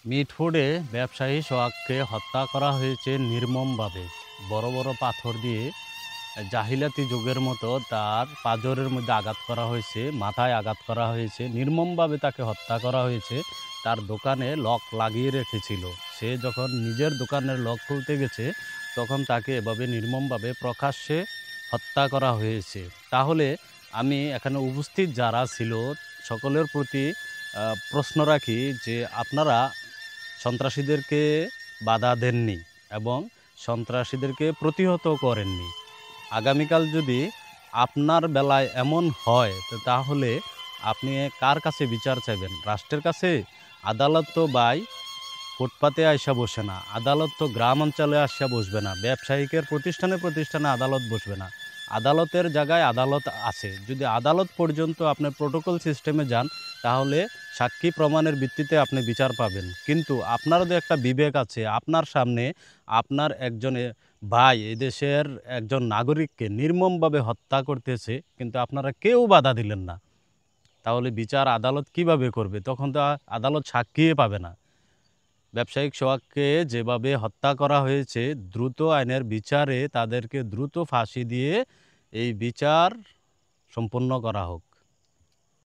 মিটফোর্ডে ব্যবসায়ী সোহাগকে হত্যা করা হয়েছে নির্মমভাবে। বড় বড় পাথর দিয়ে জাহিলাতি যুগের মতো তার পাঁজরের মধ্যে আঘাত করা হয়েছে, মাথায় আঘাত করা হয়েছে, নির্মমভাবে তাকে হত্যা করা হয়েছে। তার দোকানে লক লাগিয়ে রেখেছিল। সে যখন নিজের দোকানের লক খুলতে গেছে তখন তাকে এভাবে নির্মমভাবে প্রকাশ্যে হত্যা করা হয়েছে। তাহলে আমি এখানে উপস্থিত যারা ছিল সকলের প্রতি প্রশ্ন রাখি যে আপনারা সন্ত্রাসীদেরকে বাধা দেননি এবং সন্ত্রাসীদেরকে প্রতিহত করেননি। আগামীকাল যদি আপনার বেলায় এমন হয় তো তাহলে আপনি কার কাছে বিচার চাইবেন? রাষ্ট্রের কাছে? আদালত তো ভাই ফুটপাতে আইসা বসে না, আদালত তো গ্রাম অঞ্চলে আসা বসবে না, ব্যবসায়িকের প্রতিষ্ঠানে প্রতিষ্ঠানে আদালত বসবে না। আদালতের জায়গায় আদালত আছে। যদি আদালত পর্যন্ত আপনি প্রোটোকল সিস্টেমে যান তাহলে সাক্ষী প্রমাণের ভিত্তিতে আপনি বিচার পাবেন। কিন্তু আপনারও তো একটা বিবেক আছে। আপনার সামনে আপনার একজন ভাই এদেশের একজন নাগরিককে নির্মমভাবে হত্যা করতেছে, কিন্তু আপনারা কেউ বাধা দিলেন না। তাহলে বিচার আদালত কিভাবে করবে? তখন তো আদালত সাক্ষীই পাবে না। ব্যবসায়িক সোহাগকে যেভাবে হত্যা করা হয়েছে, দ্রুত আইনের বিচারে তাদেরকে দ্রুত ফাঁসি দিয়ে এই বিচার সম্পন্ন করা হোক।